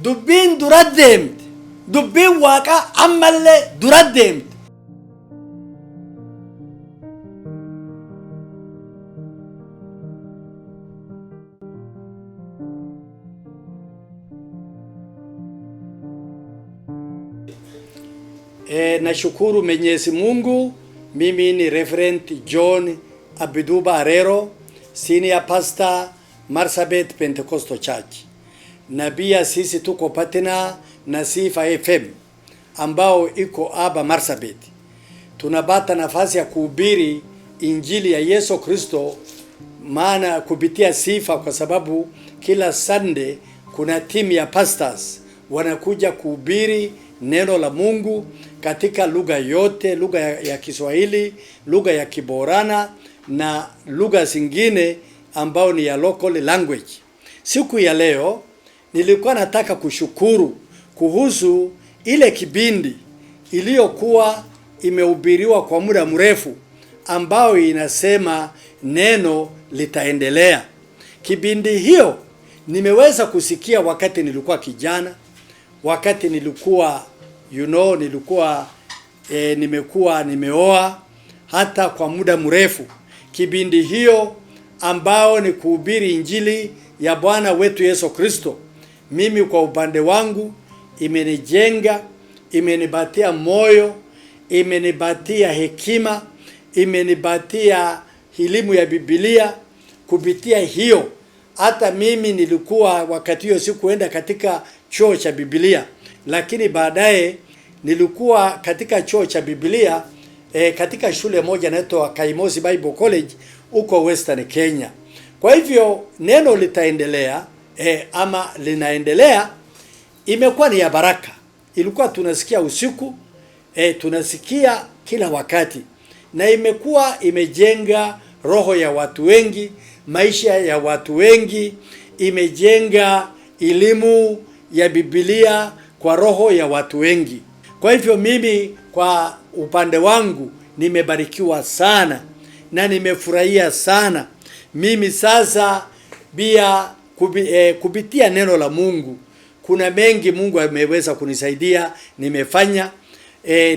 dubbiin dura deemte, dubbiin waaqa ammallee dura deemte. Nashukuru Mwenyezi Mungu. Mimi ni Reverend John Abiduba Arero, Senior Pastor Marsabit Pentecostal Church. Na pia sisi tuko partner na Sifa FM ambao iko hapa Marsabit. Tunapata nafasi ya kuhubiri injili ya Yesu Kristo maana kupitia Sifa, kwa sababu kila Sunday kuna timu ya pastors wanakuja kuhubiri neno la Mungu katika lugha yote, lugha ya Kiswahili, lugha ya Kiborana na lugha zingine ambao ni ya local language. Siku ya leo nilikuwa nataka kushukuru kuhusu ile kibindi iliyokuwa imehubiriwa kwa muda mrefu ambao inasema neno litaendelea. Kibindi hiyo nimeweza kusikia wakati nilikuwa kijana, wakati nilikuwa nimeoa, hata kwa muda mrefu. Kibindi hiyo ambao ni kuhubiri injili ya Bwana wetu Yesu Kristo, mimi kwa upande wangu imenijenga, imenipatia moyo, imenipatia hekima, imenipatia elimu ya Biblia. Kupitia hiyo hata mimi nilikuwa wakati hiyo sikuenda katika chuo cha Biblia, lakini baadaye nilikuwa katika chuo cha Biblia katika shule moja inaitwa Kaimosi Bible College huko Western Kenya. Kwa hivyo neno litaendelea ama linaendelea, imekuwa ni ya baraka. Ilikuwa tunasikia usiku, tunasikia kila wakati, na imekuwa imejenga roho ya watu wengi, maisha ya watu wengi, imejenga elimu ya Biblia kwa roho ya watu wengi. Kwa hivyo mimi kwa upande wangu nimebarikiwa sana na nimefurahia sana. Mimi sasa pia kupitia neno la Mungu kuna mengi Mungu ameweza kunisaidia. Nimefanya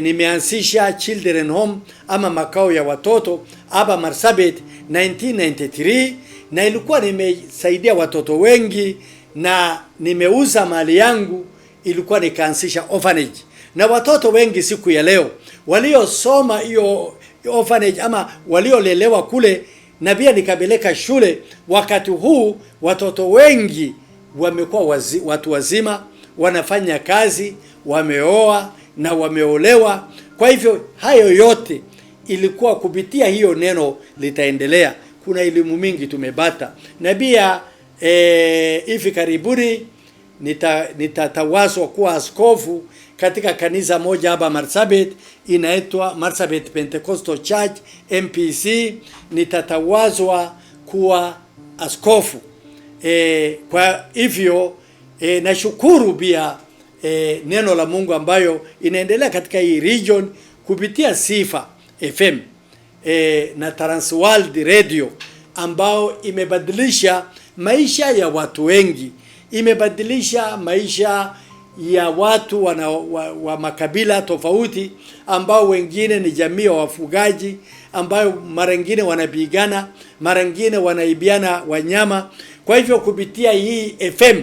nimeanzisha children home ama makao ya watoto hapa Marsabit 1993, na ilikuwa nimesaidia watoto wengi, na nimeuza mali yangu, ilikuwa nikaanzisha orphanage. Na watoto wengi siku ya leo waliosoma hiyo orphanage ama waliolelewa kule, na pia nikapeleka shule. Wakati huu watoto wengi wamekuwa watu wazima, wanafanya kazi, wameoa na wameolewa. Kwa hivyo hayo yote ilikuwa kupitia hiyo neno litaendelea. Kuna elimu mingi tumepata, na pia hivi karibuni nitatawazwa kuwa askofu katika kanisa moja hapa Marsabit, inaitwa Marsabit Pentecostal Church MPC. Nitatawazwa kuwa askofu. Kwa hivyo nashukuru pia neno la Mungu ambayo inaendelea katika hii region kupitia Sifa FM na Transworld Radio, ambao imebadilisha maisha ya watu wengi, imebadilisha maisha ya watu wa makabila tofauti, ambao wengine ni jamii ya wafugaji, ambao mara nyingine wanapigana, mara nyingine wanaibiana wanyama. Kwa hivyo kupitia hii FM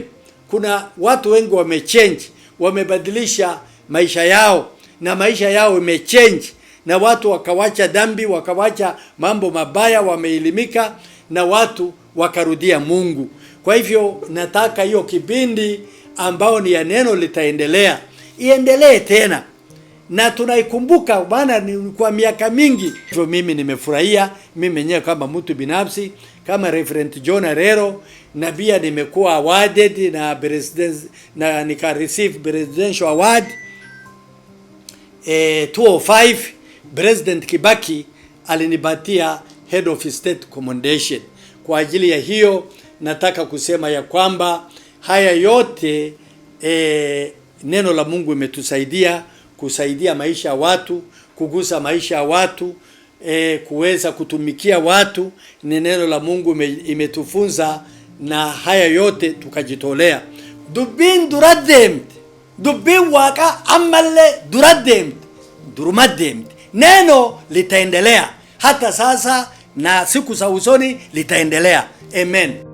kuna watu wengi wamechange, wamebadilisha maisha yao, na maisha yao imechange, na watu wakawacha dhambi, wakawacha mambo mabaya, wameelimika na watu wakarudia Mungu. Kwa hivyo nataka hiyo kipindi ambao ni ya neno litaendelea iendelee tena, na tunaikumbuka maana ni kwa miaka mingi. Hivyo mimi nimefurahia, mimi mwenyewe kama mtu binafsi, kama Reverend John Arero, na pia nimekuwa awarded na president, na nika receive presidential award 205. President Kibaki alinipatia head of state commendation. Kwa ajili ya hiyo nataka kusema ya kwamba haya yote neno la Mungu imetusaidia kusaidia maisha ya watu, kugusa maisha ya watu, kuweza kutumikia watu. Ni neno la Mungu imetufunza, na haya yote tukajitolea. dubbiin dura deemte, dubbiin Waaqa ammallee dura deemte, duruma deemte. Neno litaendelea hata sasa na siku za usoni litaendelea. Amen.